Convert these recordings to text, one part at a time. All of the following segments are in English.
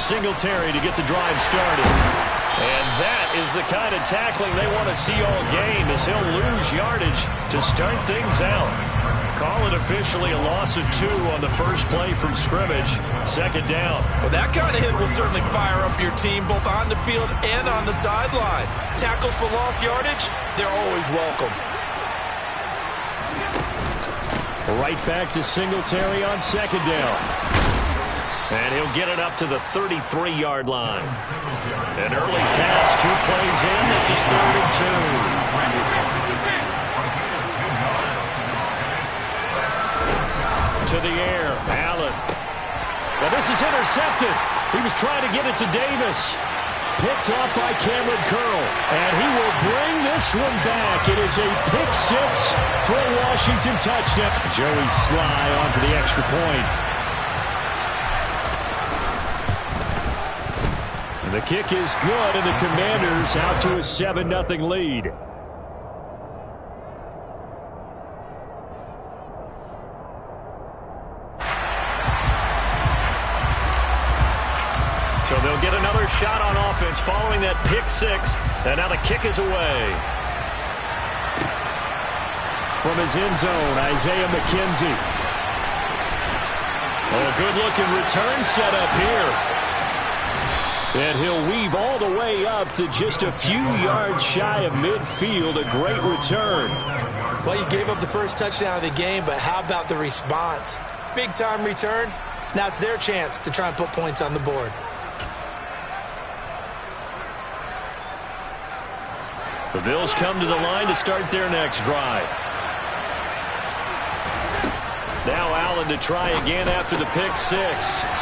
Singletary to get the drive started. And that is the kind of tackling they want to see all game, as he'll lose yardage to start things out. Call it officially a loss of 2 on the first play from scrimmage. Second down. Well, that kind of hit will certainly fire up your team both on the field and on the sideline. Tackles for lost yardage, they're always welcome. Right back to Singletary on second down. And he'll get it up to the 33-yard line. An early task, 2 plays in. This is 3rd and 2. To the air, Allen. Now this is intercepted. He was trying to get it to Davis. Picked off by Cameron Curl. And he will bring this one back. It is a pick 6 for a Washington touchdown. Joey Sly on for the extra point. And the kick is good, and the Commanders out to a 7-0 lead. So they'll get another shot on offense following that pick 6. And now the kick is away. From his end zone, Isaiah McKenzie. Oh, good-looking return set up here. And he'll weave all the way up to just a few yards shy of midfield. A great return. Well, you gave up the first touchdown of the game, but how about the response? Big-time return. Now it's their chance to try and put points on the board. The Bills come to the line to start their next drive. Now Allen to try again after the pick 6.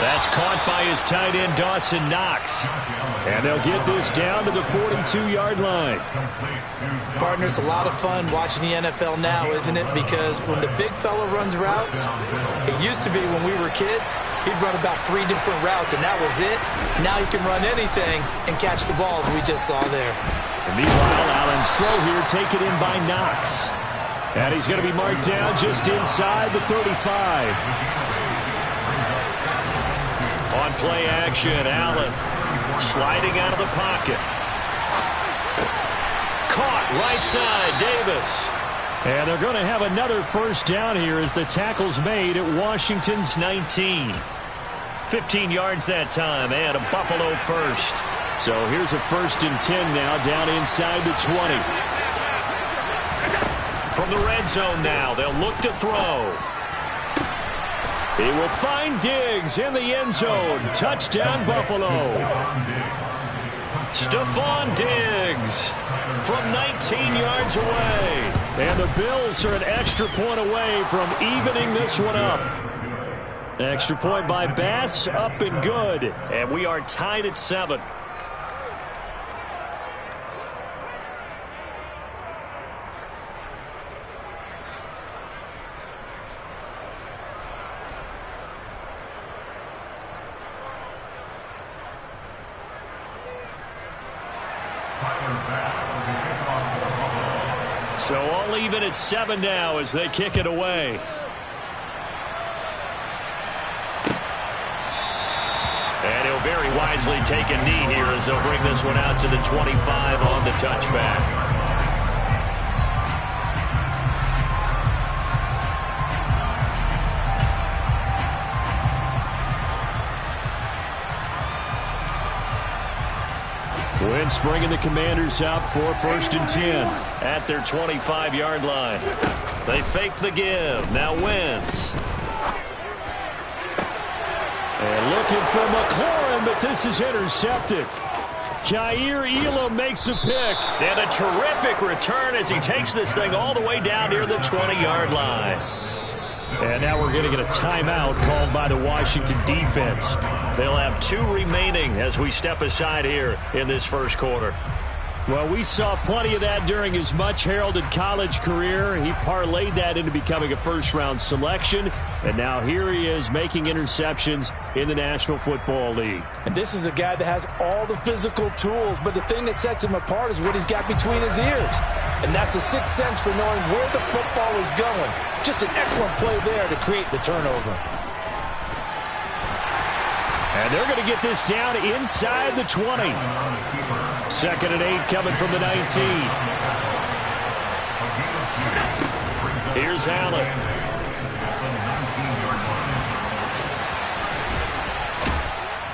That's caught by his tight end, Dawson Knox. And they'll get this down to the 42-yard line. Partner, it's a lot of fun watching the NFL now, isn't it? Because when the big fella runs routes, it used to be when we were kids, he'd run about 3 different routes, and that was it. Now he can run anything and catch the balls we just saw there. And meanwhile, Allen's throw here taken in by Knox. And he's going to be marked down just inside the 35. On play action, Allen sliding out of the pocket. Caught right side, Davis. And they're going to have another first down here as the tackle's made at Washington's 19. 15 yards that time, and a Buffalo first. So here's a 1st and 10 now down inside the 20. From the red zone now, they'll look to throw. He will find Diggs in the end zone. Touchdown, Buffalo. Stephon Diggs from 19 yards away. And the Bills are an extra point away from evening this one up. Extra point by Bass, up and good. And we are tied at 7. So all even at 7 now as they kick it away. And he'll very wisely take a knee here as they'll bring this one out to the 25 on the touchback. Wentz bringing the Commanders out for 1st and 10 at their 25-yard line. They fake the give. Now Wentz. And looking for McLaurin, but this is intercepted. Kaiir Elam makes a pick. And a terrific return as he takes this thing all the way down near the 20-yard line. And now we're going to get a timeout called by the Washington defense. They'll have 2 remaining as we step aside here in this first quarter. Well, we saw plenty of that during his much-heralded college career. He parlayed that into becoming a first-round selection. And now here he is making interceptions in the National Football League. And this is a guy that has all the physical tools, but the thing that sets him apart is what he's got between his ears. And that's the sixth sense for knowing where the football is going. Just an excellent play there to create the turnover. And they're going to get this down inside the 20. 2nd and 8 coming from the 19. Here's Allen.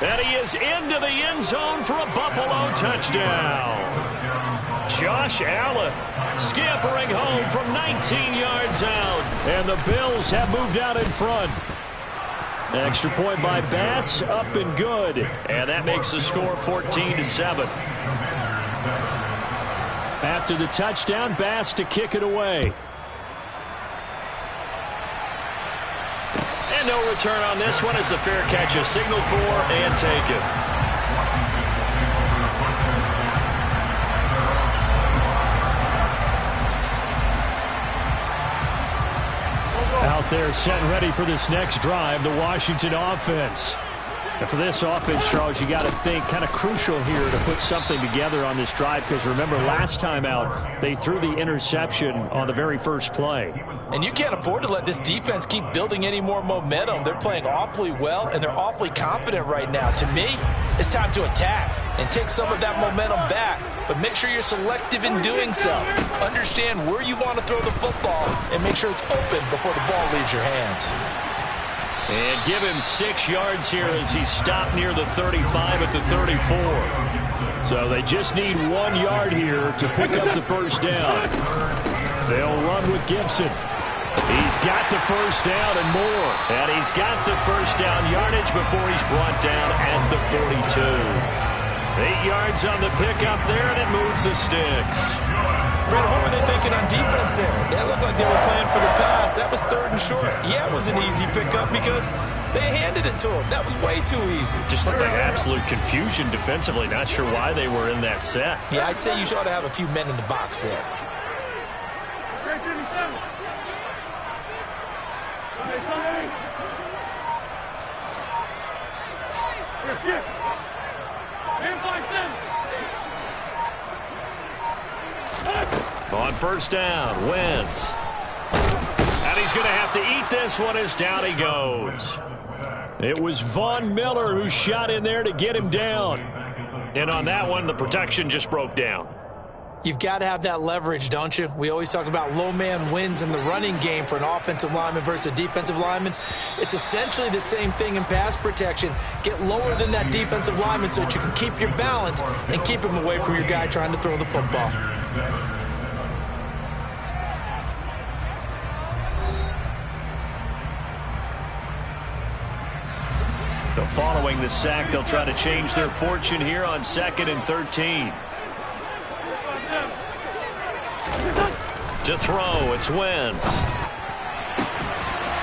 And he is into the end zone for a Buffalo touchdown. Josh Allen scampering home from 19 yards out. And the Bills have moved out in front. Extra point by Bass, up and good. And that makes the score 14-7. After the touchdown, Bass to kick it away. And no return on this one as the fair catch is signaled for and taken. Out there set and ready for this next drive, the Washington offense. And for this offense, Charles, you got to think kind of crucial here to put something together on this drive, because remember last time out they threw the interception on the very first play. And you can't afford to let this defense keep building any more momentum. They're playing awfully well, and they're awfully confident right now. To me, it's time to attack and take some of that momentum back, but make sure you're selective in doing so. Understand where you want to throw the football and make sure it's open before the ball leaves your hands. And give him 6 yards here as he stopped near the 35 at the 34. So they just need 1 yard here to pick up the first down. They'll run with Gibson. He's got the first down and more. And he's got the first down yardage before he's brought down at the 42. 8 yards on the pickup there, and it moves the sticks. Brett, what were they thinking on defense there? That looked like they were playing for the pass. That was 3rd and short. Yeah, it was an easy pickup because they handed it to him. That was way too easy. Just looked like absolute confusion defensively. Not sure why they were in that set. Yeah, I'd say you ought to have a few men in the box there. On first down, Wentz. And he's going to have to eat this one as down he goes. It was Von Miller who shot in there to get him down. And on that one, the protection just broke down. You've got to have that leverage, don't you? We always talk about low man wins in the running game for an offensive lineman versus a defensive lineman. It's essentially the same thing in pass protection. Get lower than that defensive lineman so that you can keep your balance and keep him away from your guy trying to throw the football. So following the sack, they'll try to change their fortune here on 2nd and 13. To throw, it's Wentz.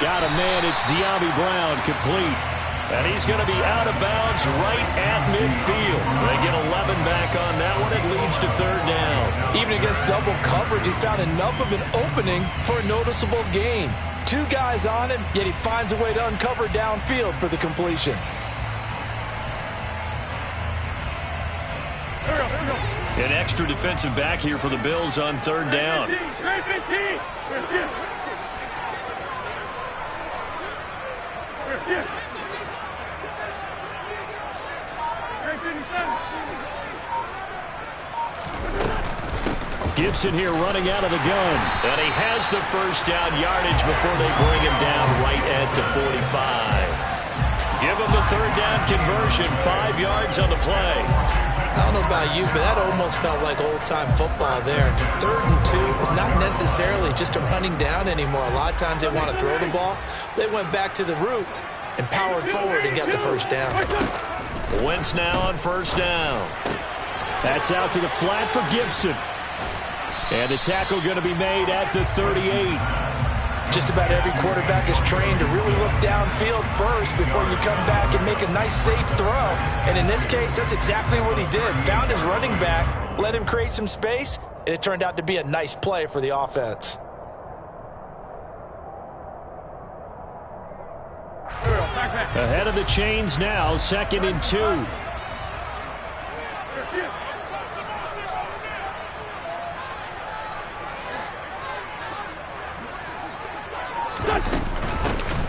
Got a man, it's De'Ami Brown, complete. And he's going to be out of bounds right at midfield. They get 11 back on that one. It leads to 3rd down. Even against double coverage, he found enough of an opening for a noticeable gain. 2 guys on him, yet he finds a way to uncover downfield for the completion. An extra defensive back here for the Bills on 3rd down. Gibson here running out of the gun. And he has the first down yardage before they bring him down right at the 45. Give him the 3rd down conversion, 5 yards on the play. I don't know about you, but that almost felt like old-time football there. 3rd and 2 is not necessarily just a running down anymore. A lot of times they want to throw the ball. They went back to the roots and powered forward and got the first down. Wentz now on 1st down. That's out to the flat for Gibson. And the tackle going to be made at the 38. Just about every quarterback is trained to really look downfield first before you come back and make a nice, safe throw. And in this case, that's exactly what he did. Found his running back, let him create some space, and it turned out to be a nice play for the offense. Ahead of the chains now, 2nd and 2.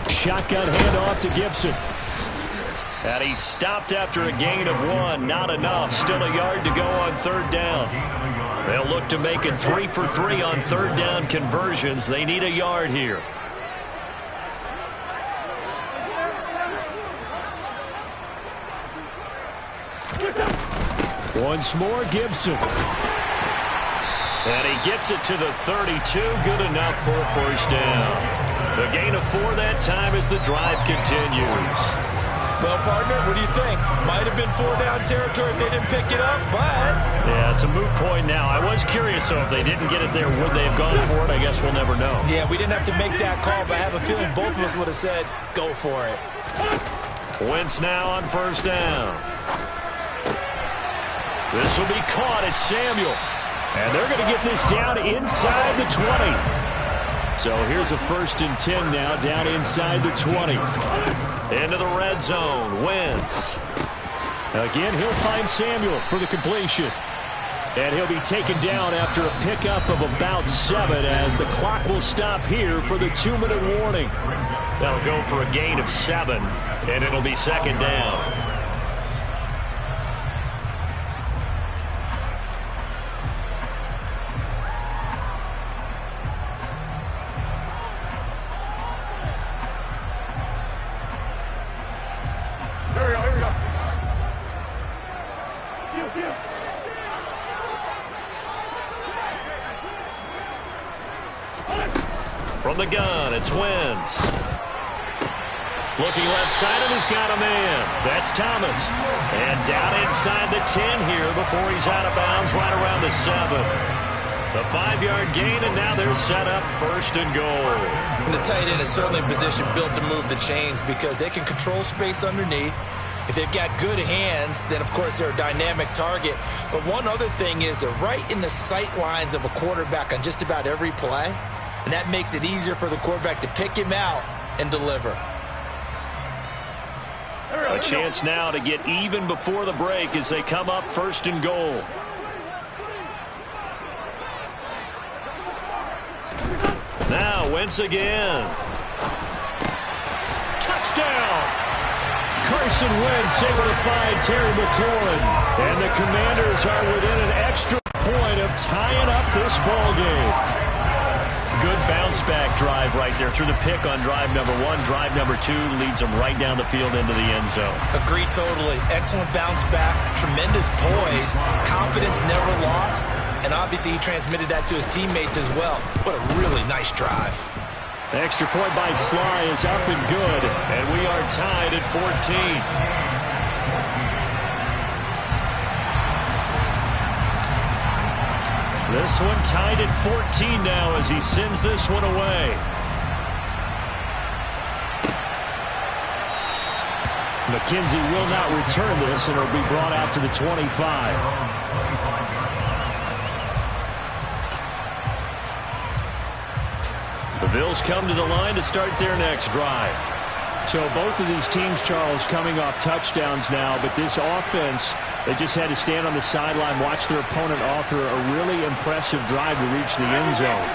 Shotgun handoff to Gibson. And he stopped after a gain of 1. Not enough. Still a yard to go on third down. They'll look to make it 3 for 3 on third down conversions. They need a yard here. Once more, Gibson. And he gets it to the 32. Good enough for a first down. The gain of 4 that time as the drive continues. Well, partner, what do you think? Might have been 4-down territory if they didn't pick it up, but... Yeah, it's a moot point now. I was curious, so if they didn't get it there, would they have gone for it? I guess we'll never know. Yeah, we didn't have to make that call, but I have a feeling both of us would have said, go for it. Wentz now on first down. This will be caught. It's Samuel. And they're going to get this down inside the 20. So here's a 1st and 10 now, down inside the 20. Into the red zone. Wentz. Again, he'll find Samuel for the completion. And he'll be taken down after a pickup of about 7 as the clock will stop here for the 2-minute warning. That'll go for a gain of 7, and it'll be 2nd down. From the gun, it's Wentz. Looking left side, and he's got a man. That's Thomas. And down inside the 10 here before he's out of bounds right around the 7. The 5-yard gain, and now they're set up 1st and goal. And the tight end is certainly a position built to move the chains because they can control space underneath. If they've got good hands, then, of course, they're a dynamic target. But one other thing is they're right in the sight lines of a quarterback on just about every play. And that makes it easier for the quarterback to pick him out and deliver. A chance now to get even before the break as they come up 1st and goal. Now Wentz again. Touchdown! Carson Wentz able to find Terry McLaurin. And the Commanders are within an extra point of tying up this ball game. Good bounce-back drive right there through the pick on drive number 1. Drive number 2 leads them right down the field into the end zone. Agree totally. Excellent bounce back, tremendous poise, confidence never lost, and obviously he transmitted that to his teammates as well. What a really nice drive. The extra point by Sly is up and good, and we are tied at 14. This one tied at 14 now as he sends this one away. McKenzie will not return this, and it'll be brought out to the 25. The Bills come to the line to start their next drive. So both of these teams, Charles, coming off touchdowns now, but this offense, they just had to stand on the sideline, watch their opponent author a really impressive drive to reach the end zone.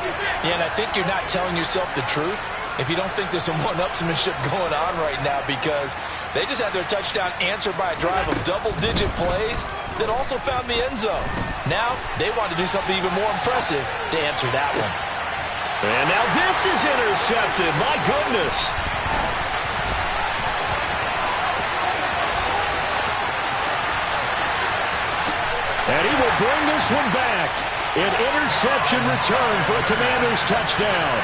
Yeah, and I think you're not telling yourself the truth if you don't think there's some one-upsmanship going on right now, because they just had their touchdown answered by a drive of double-digit plays that also found the end zone. Now they want to do something even more impressive to answer that one. And now this is intercepted. My goodness. And he will bring this one back. An interception return for a Commanders touchdown.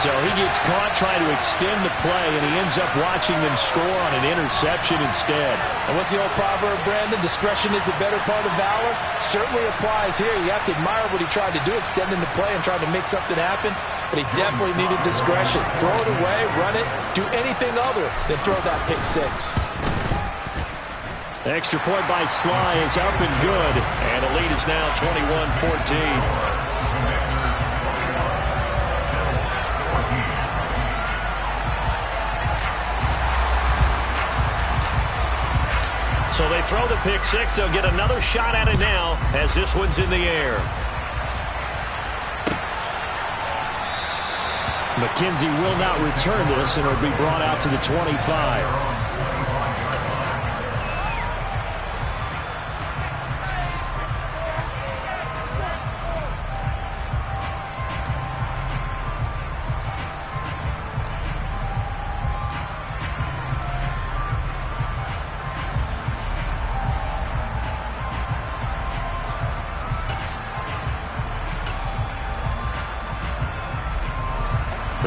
So he gets caught trying to extend the play, and he ends up watching them score on an interception instead. And what's the old proverb, Brandon? Discretion is the better part of valor. Certainly applies here. You have to admire what he tried to do, extending the play and trying to make something happen. But he definitely needed discretion. Throw it away, run it, do anything other than throw that pick six. The extra point by Sly is up and good. And the lead is now 21-14. So they throw the pick six. They'll get another shot at it now as this one's in the air. McKenzie will not return this, and it'll be brought out to the 25.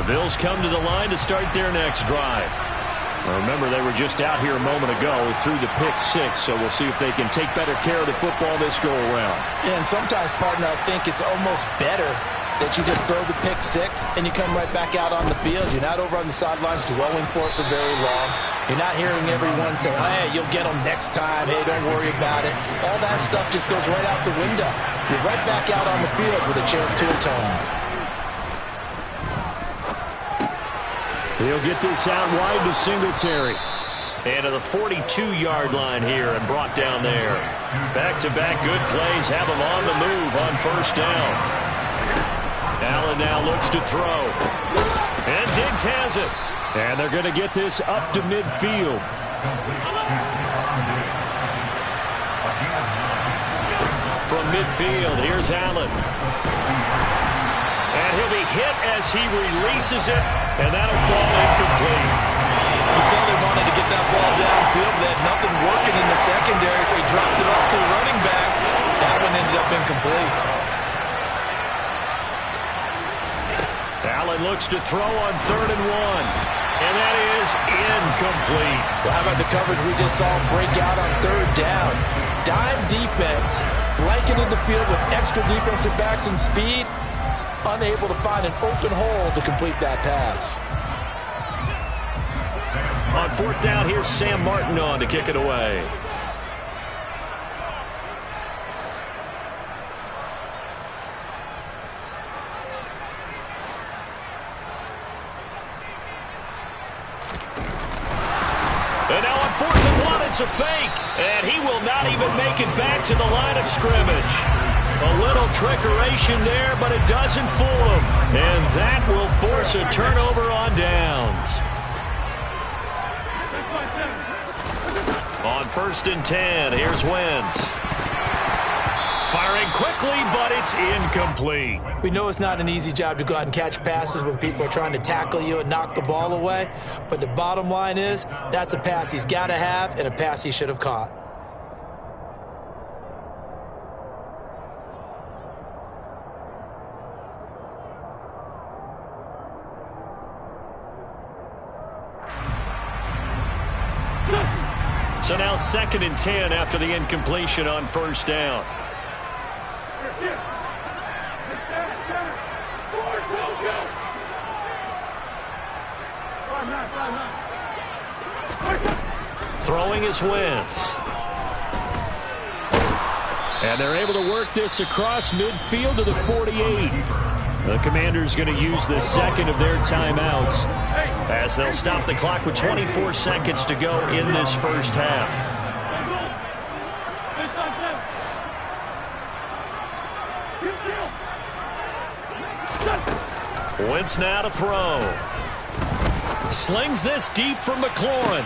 The Bills come to the line to start their next drive. Remember, they were just out here a moment ago through the pick six, so we'll see if they can take better care of the football this go-around. Yeah, and sometimes, partner, I think it's almost better that you just throw the pick six and you come right back out on the field. You're not over on the sidelines dwelling for it for very long. You're not hearing everyone say, hey, you'll get them next time. Hey, don't worry about it. All that stuff just goes right out the window. You're right back out on the field with a chance to atone. He'll get this out wide to Singletary. And to the 42-yard line here and brought down there. Back-to-back good plays have him on the move on first down. Allen now looks to throw. And Diggs has it. And they're going to get this up to midfield. From midfield, here's Allen. And he'll be hit as he releases it, and that'll fall incomplete. You can tell they wanted to get that ball downfield, but they had nothing working in the secondary, so he dropped it off to the running back. That one ended up incomplete. Allen looks to throw on 3rd and 1. And that is incomplete. Well, how about the coverage we just saw break out on 3rd down? Dime defense, blanketed the field with extra defensive backs and speed, unable to find an open hole to complete that pass. On 4th down, here's Sam Martin on to kick it away. And now on 4th and 1, it's a fake. And he will not even make it back to the line of scrimmage. A little trickeration there, but it doesn't fool him. And that will force a turnover on downs. On 1st and 10, here's Wentz. Firing quickly, but it's incomplete. We know it's not an easy job to go out and catch passes when people are trying to tackle you and knock the ball away. But the bottom line is, that's a pass he's got to have and a pass he should have caught. So now 2nd and 10 after the incompletion on 1st down. Throwing is Wentz. And they're able to work this across midfield to the 48. The Commanders going to use the second of their timeouts as they'll stop the clock with 24 seconds to go in this first half. Wentz now to throw. Slings this deep from McLaurin.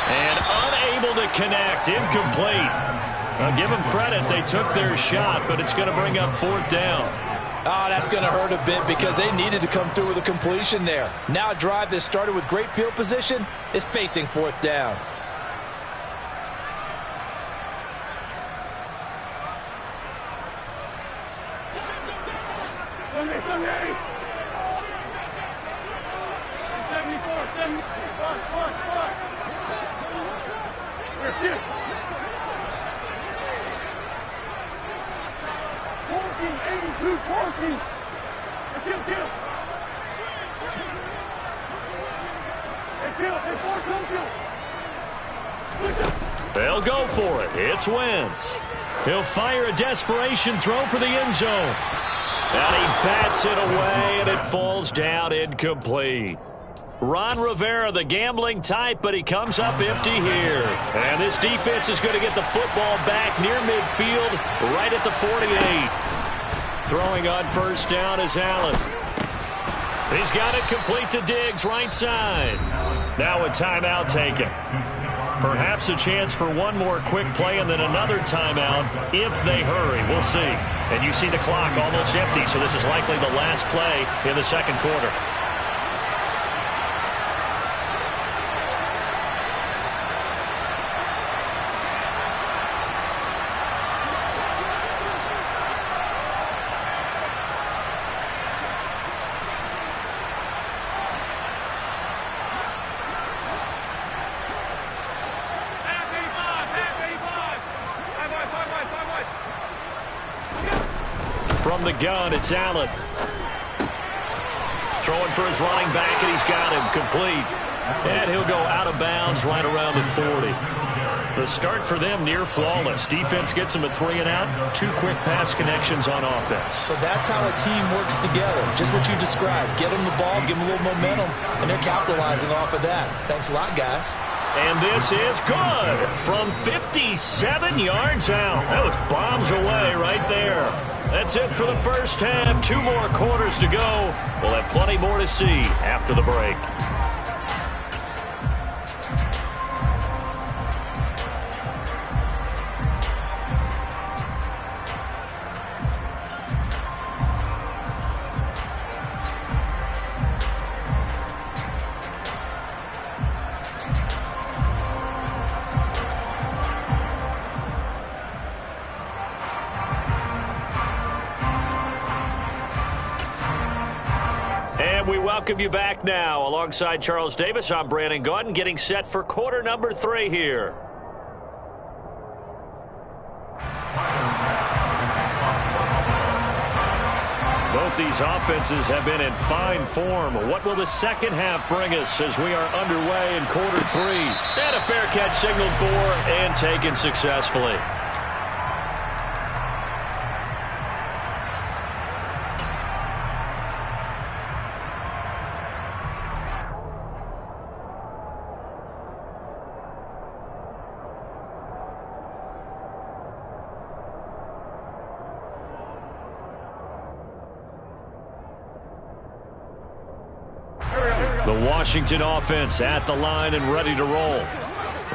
And unable to connect. Incomplete. I'll give them credit. They took their shot, but it's going to bring up 4th down. Oh, that's going to hurt a bit because they needed to come through with a completion there. Now a drive that started with great field position is facing 4th down. They'll go for it. It's Wentz. He'll fire a desperation throw for the end zone. And he bats it away, and it falls down incomplete. Ron Rivera, the gambling type, but he comes up empty here. And this defense is going to get the football back near midfield, right at the 48. Throwing on 1st down is Allen. He's got it complete to Diggs, right side. Now a timeout taken. Perhaps a chance for one more quick play and then another timeout if they hurry. We'll see. And you see the clock almost empty, so this is likely the last play in the second quarter. From the gun, it's Allen. Throwing for his running back, and he's got him complete. And he'll go out of bounds right around the 40. The start for them near flawless. Defense gets them a 3-and-out. 2 quick pass connections on offense. So that's how a team works together. Just what you described. Get them the ball, give them a little momentum, and they're capitalizing off of that. Thanks a lot, guys. And this is good from 57 yards out. That was bombs away right there. That's it for the first half. 2 more quarters to go. We'll have plenty more to see after the break. We welcome you back now. Alongside Charles Davis, I'm Brandon Gaudin, getting set for quarter number 3 here. Both these offenses have been in fine form. What will the second half bring us as we are underway in quarter 3? And a fair catch signaled for and taken successfully. The Washington offense at the line and ready to roll.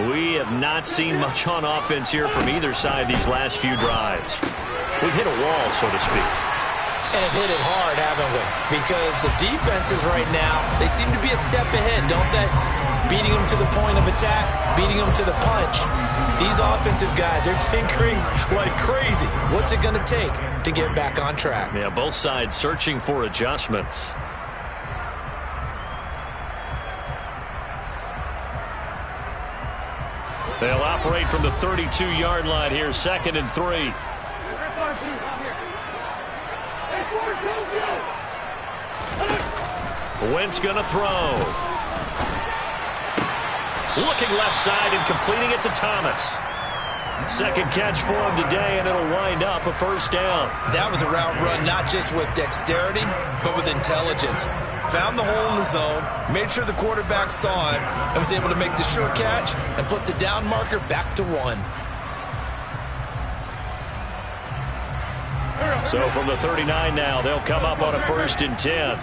We have not seen much on offense here from either side these last few drives. We've hit a wall, so to speak. And have hit it hard, haven't we? Because the defenses right now, they seem to be a step ahead, don't they? Beating them to the point of attack, beating them to the punch. These offensive guys, they're tinkering like crazy. What's it going to take to get back on track? Yeah, both sides searching for adjustments. They'll operate from the 32-yard line here, 2nd and 3. Wentz going to throw. Looking left side and completing it to Thomas. Second catch for him today, and it'll wind up a first down. That was a route run not just with dexterity, but with intelligence. Found the hole in the zone, made sure the quarterback saw it, and was able to make the sure catch and flip the down marker back to 1. So from the 39 now, they'll come up on a 1st and 10.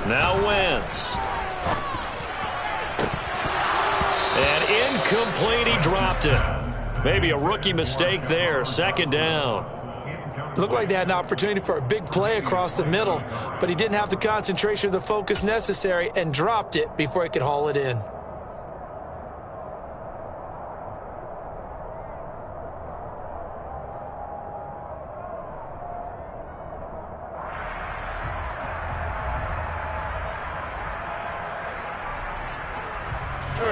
Now Wentz. And incomplete, he dropped it. Maybe a rookie mistake there, 2nd down. Looked like they had an opportunity for a big play across the middle, but he didn't have the concentration or the focus necessary and dropped it before he could haul it in.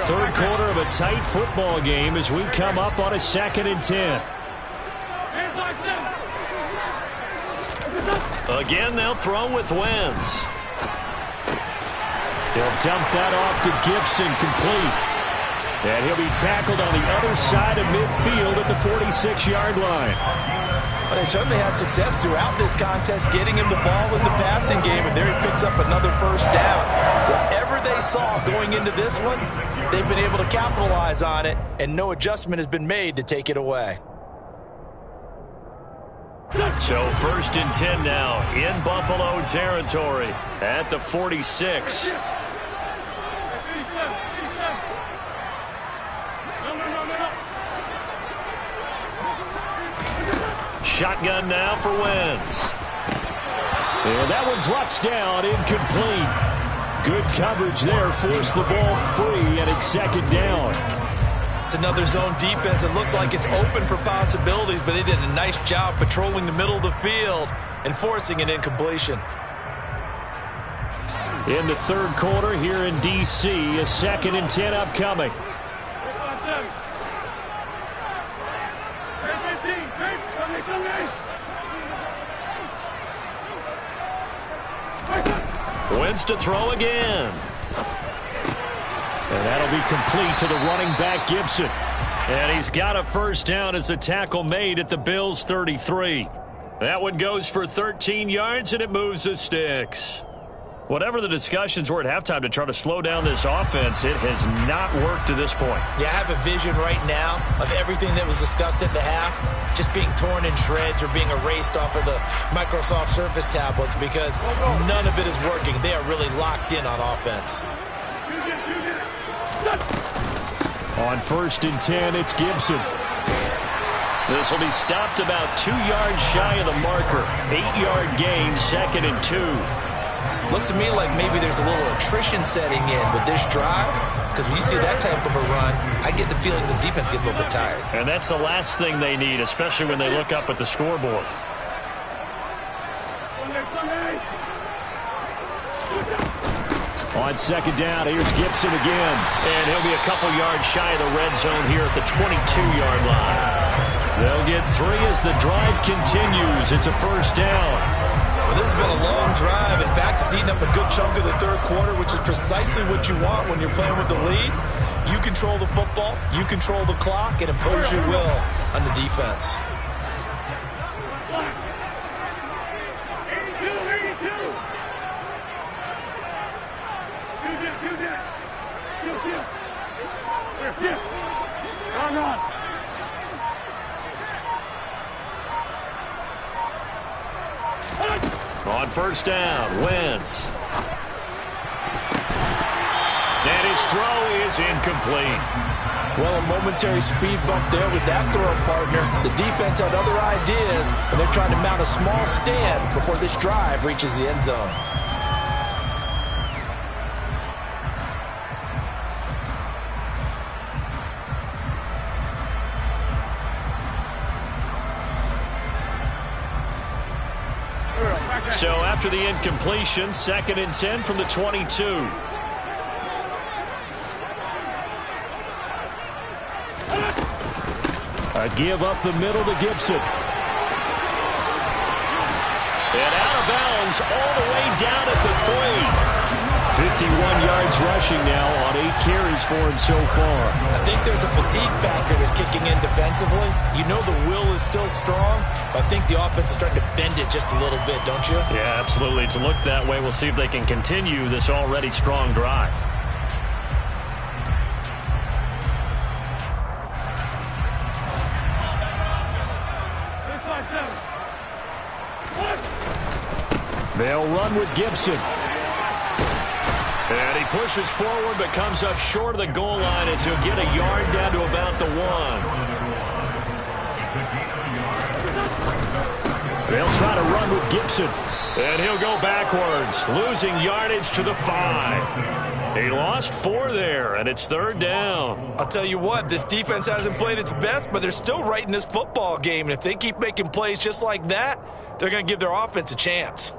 Third quarter of a tight football game as we come up on a 2nd and 10. Again, they'll throw with Wentz. He'll dump that off to Gibson, complete. And he'll be tackled on the other side of midfield at the 46-yard line. Well, they certainly had success throughout this contest getting him the ball in the passing game, and there he picks up another first down. Whatever they saw going into this one, they've been able to capitalize on it, and no adjustment has been made to take it away. So 1st and 10 now in Buffalo territory at the 46. Shotgun now for Wentz. And that one drops down, incomplete. Good coverage there, forced the ball free, and it's 2nd down. It's another zone defense. It looks like it's open for possibilities, but they did a nice job patrolling the middle of the field and forcing an incompletion. In the third quarter here in D.C., a 2nd and 10 upcoming. Wentz to throw again. And that'll be complete to the running back, Gibson. And he's got a first down as the tackle made at the Bills' 33. That one goes for 13 yards, and it moves the sticks. Whatever the discussions were at halftime to try to slow down this offense, it has not worked to this point. Yeah, I have a vision right now of everything that was discussed at the half just being torn in shreds or being erased off of the Microsoft Surface tablets because none of it is working. They are really locked in on offense. On 1st and 10, it's Gibson. This will be stopped about 2 yards shy of the marker. 8-yard gain, 2nd and 2. Looks to me like maybe there's a little attrition setting in with this drive, because when you see that type of a run, I get the feeling the defense gets a little bit tired. And that's the last thing they need, especially when they look up at the scoreboard. On 2nd down, here's Gibson again. And he'll be a couple yards shy of the red zone here at the 22-yard line. They'll get 3 as the drive continues. It's a first down. Well, this has been a long drive. In fact, it's eaten up a good chunk of the third quarter, which is precisely what you want when you're playing with the lead. You control the football, you control the clock, and impose your will on the defense. On first down, Wentz. And his throw is incomplete. Well, a momentary speed bump there with that throw partner. The defense had other ideas, and they're trying to mount a small stand before this drive reaches the end zone. So after the incompletion, 2nd and 10 from the 22. A give up the middle to Gibson. And out of bounds all the way down at the 3. 51 yards rushing now on 8 carries for him so far. I think there's a fatigue factor that's kicking in defensively. You know the will is still strong, but I think the offense is starting to bend it just a little bit, don't you? Yeah, absolutely. It's looked that way. We'll see if they can continue this already strong drive. They'll run with Gibson. And he pushes forward but comes up short of the goal line as he'll get a yard down to about the 1. They'll try to run with Gibson. And he'll go backwards, losing yardage to the 5. He lost 4 there, and it's 3rd down. I'll tell you what, this defense hasn't played its best, but they're still right in this football game. And if they keep making plays just like that, they're going to give their offense a chance.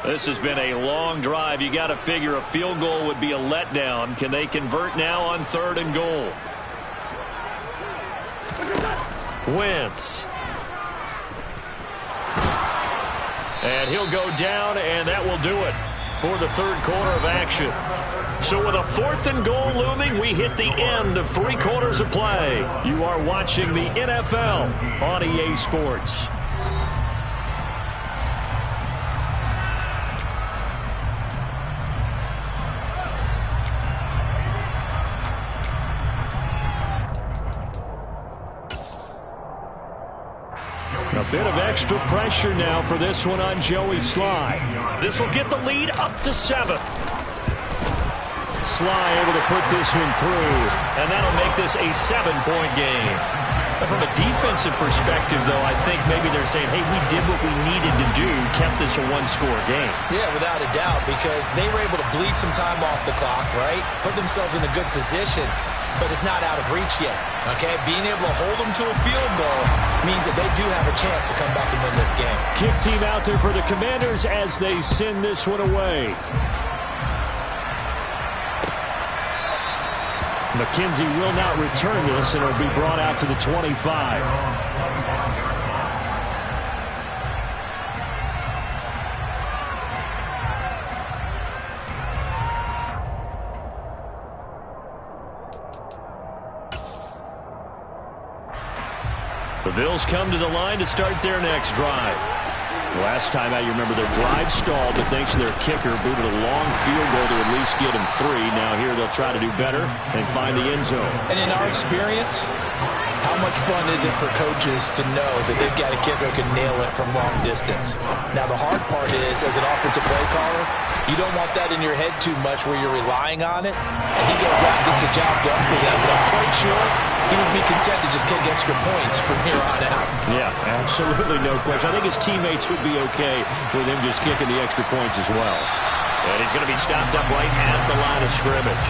This has been a long drive. You got to figure a field goal would be a letdown. Can they convert now on 3rd and goal? Wentz. And he'll go down, and that will do it for the third quarter of action. So with a 4th and goal looming, we hit the end of 3 quarters of play. You are watching the NFL on EA Sports. A bit of extra pressure now for this one on Joey Sly. This will get the lead up to 7. Sly able to put this one through, and that'll make this a 7-point game. From a defensive perspective, though, I think maybe they're saying, hey, we did what we needed to do, kept this a one-score game. Yeah, without a doubt, because they were able to bleed some time off the clock, right? Put themselves in a good position, but it's not out of reach yet, okay? Being able to hold them to a field goal means that they do have a chance to come back and win this game. Kick team out there for the Commanders as they send this one away. McKenzie will not return this, and it'll be brought out to the 25. The Bills come to the line to start their next drive. Last time out, you remember their drive stalled, but thanks to their kicker, booted a long field goal to at least get them 3. Now here they'll try to do better and find the end zone. And in our experience, how much fun is it for coaches to know that they've got a kicker who can nail it from long distance? Now, the hard part is, as an offensive play caller, you don't want that in your head too much where you're relying on it, and he goes out and gets the job done for them. But I'm quite sure he would be content to just kick extra points from here on out. Yeah, absolutely no question. I think his teammates would be okay with him just kicking the extra points as well. And he's going to be stopped up right at the line of scrimmage.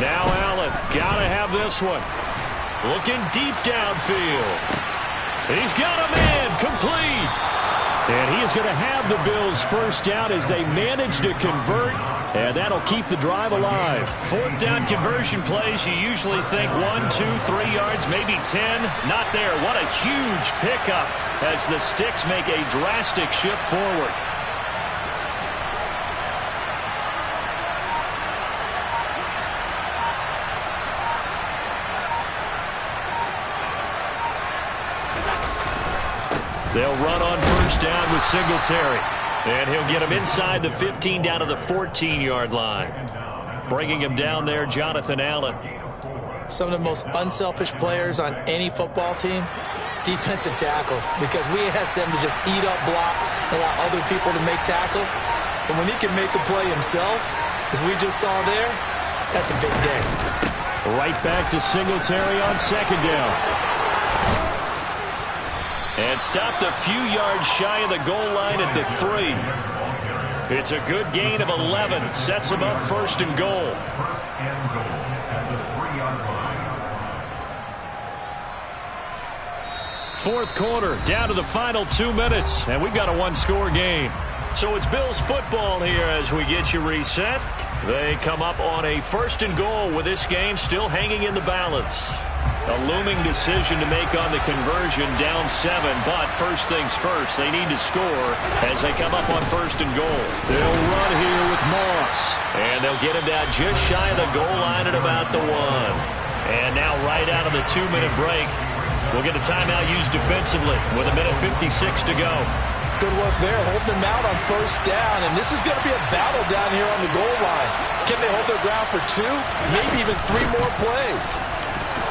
Now Allen, gotta have this one. Looking deep downfield. He's got a man, complete. And he is going to have the Bills first down as they manage to convert, and that'll keep the drive alive. Fourth down conversion plays, you usually think 1, 2, 3 yards, maybe 10. Not there. What a huge pickup as the Sticks make a drastic shift forward. They'll run on first down with Singletary. And he'll get him inside the 15 down to the 14-yard line. Bringing him down there, Jonathan Allen. Some of the most unselfish players on any football team, defensive tackles, because we ask them to just eat up blocks and allow other people to make tackles. And when he can make a play himself, as we just saw there, that's a big day. Right back to Singletary on second down. And stopped a few yards shy of the goal line at the 3. It's a good gain of 11. Sets him up first and goal. Fourth quarter, down to the final 2 minutes, and we've got a one-score game. So it's Bills football here as we get you reset. They come up on a first and goal with this game still hanging in the balance. A looming decision to make on the conversion, down 7, but first things first, they need to score as they come up on first and goal. They'll run here with Moss, and they'll get him down just shy of the goal line at about the 1. And now right out of the 2-minute break, we'll get a timeout used defensively with 1:56 to go. Good work there, holding them out on first down, and this is going to be a battle down here on the goal line. Can they hold their ground for 2, maybe even 3 more plays?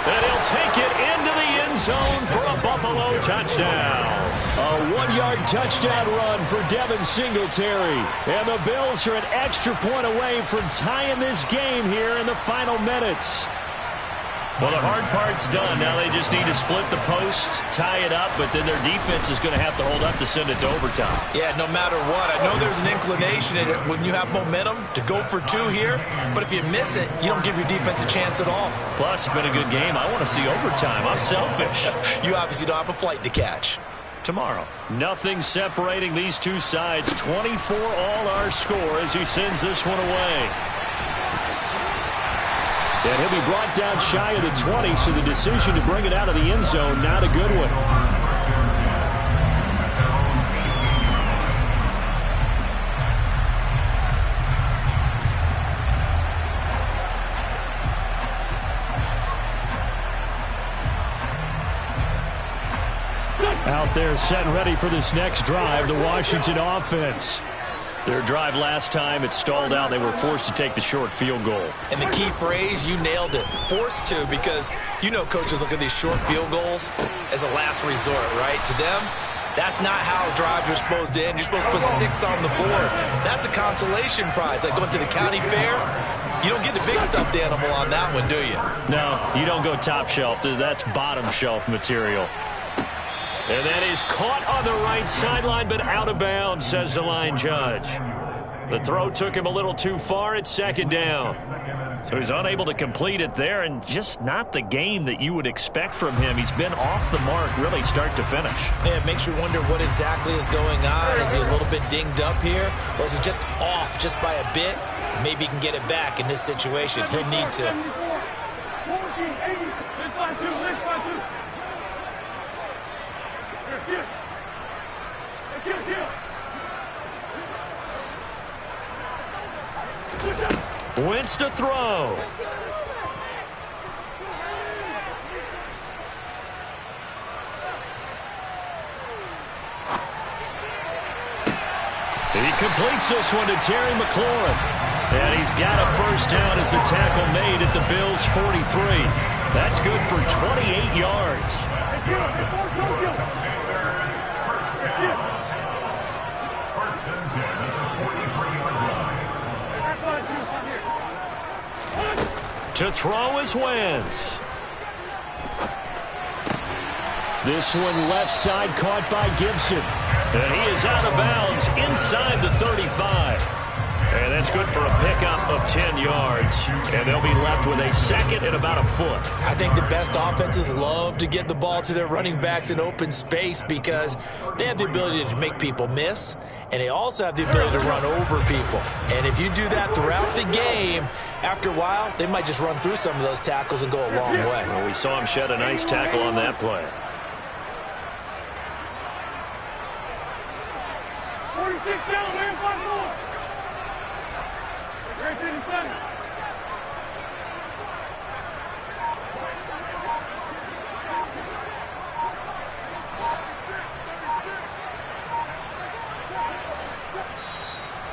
And he'll take it into the end zone for a Buffalo touchdown. A 1-yard touchdown run for Devin Singletary. And the Bills are an extra point away from tying this game here in the final minutes. Well, the hard part's done. Now they just need to split the posts, tie it up, but then their defense is going to have to hold up to send it to overtime. Yeah, no matter what. I know there's an inclination in it when you have momentum to go for 2 here, but if you miss it, you don't give your defense a chance at all. Plus, it's been a good game. I want to see overtime. I'm selfish. You obviously don't have a flight to catch. Tomorrow. Nothing separating these two sides. 24 all our score as he sends this one away. And he'll be brought down shy of the 20, so the decision to bring it out of the end zone, not a good one. Out there set and ready for this next drive, the Washington offense. Their drive last time, it stalled out. They were forced to take the short field goal. And the key phrase, you nailed it, forced to, because you know coaches look at these short field goals as a last resort, right? To them, that's not how drives are supposed to end. You're supposed to put 6 on the board. That's a consolation prize, like going to the county fair. You don't get the big stuffed animal on that one, do you? No, you don't go top shelf. That's bottom shelf material. And that is caught on the right sideline, but out of bounds, says the line judge. The throw took him a little too far at second down. So he's unable to complete it there, and just not the game that you would expect from him. He's been off the mark really start to finish. Yeah, it makes you wonder what exactly is going on. Is he a little bit dinged up here, or is he just off just by a bit? Maybe he can get it back in this situation. He'll need to. Wentz to throw. He completes this one to Terry McLaurin. And he's got a first down as the tackle made at the Bills' 43. That's good for 28 yards. To throw is Wentz. This one left side caught by Gibson. And he is out of bounds inside the 35. And that's good for a pickup of 10 yards. And they'll be left with a second and about a foot. I think the best offenses love to get the ball to their running backs in open space because they have the ability to make people miss, and they also have the ability to run over people. And if you do that throughout the game, after a while, they might just run through some of those tackles and go a long way. Well, we saw him shed a nice tackle on that play. 46 down, man, 5 more.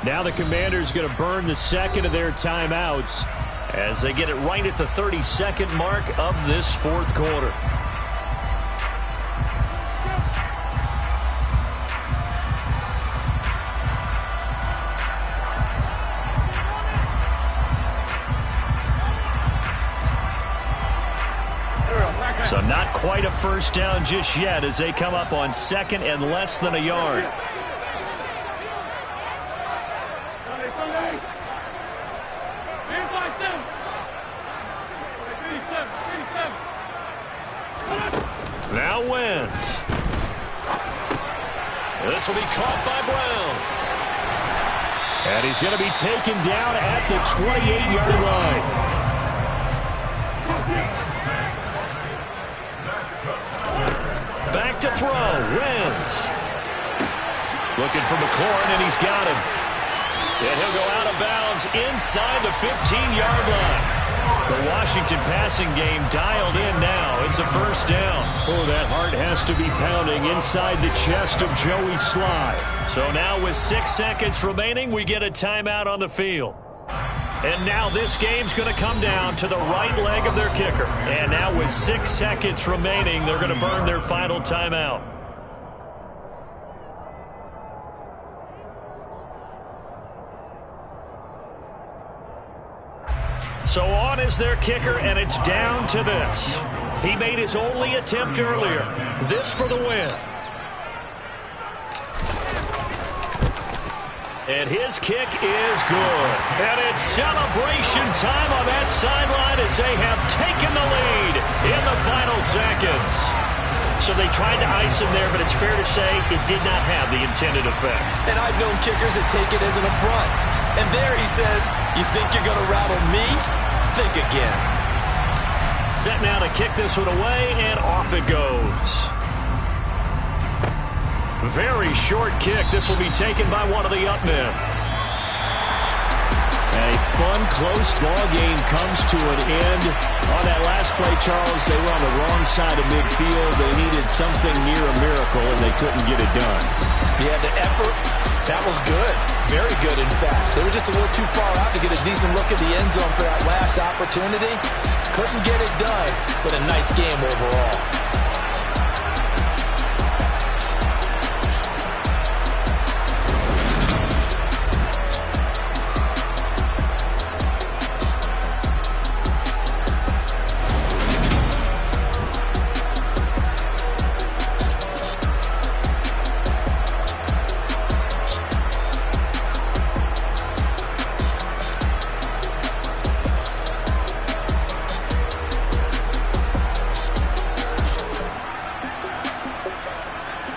Now the Commanders going to burn the second of their timeouts as they get it right at the 32nd mark of this fourth quarter. So not quite a first down just yet as they come up on second and less than a yard. Now Wentz. This will be caught by Brown. And he's going to be taken down at the 28-yard line. Back to throw. Wentz. Looking for McLaurin, and he's got him. And he'll go out of bounds inside the 15-yard line. The Washington passing game dialed in now. It's a first down. Oh, that heart has to be pounding inside the chest of Joey Slye. So now with 6 seconds remaining, we get a timeout on the field. And now this game's going to come down to the right leg of their kicker. And now with 6 seconds remaining, they're going to burn their final timeout. So on is their kicker, and it's down to this. He made his only attempt earlier. This for the win. And his kick is good. And it's celebration time on that sideline as they have taken the lead in the final seconds. So they tried to ice him there, but it's fair to say it did not have the intended effect. And I've known kickers that take it as an affront. And there he says, you think you're going to rattle me? Think again. Set now to kick this one away, and off it goes. Very short kick. This will be taken by one of the up men. And A fun, close ball game comes to an end. On that last play, Charles, they were on the wrong side of midfield. They needed something near a miracle, and they couldn't get it done. Yeah, the effort, that was good. Very good, in fact. They were just a little too far out to get a decent look at the end zone for that last opportunity. Couldn't get it done, but a nice game overall.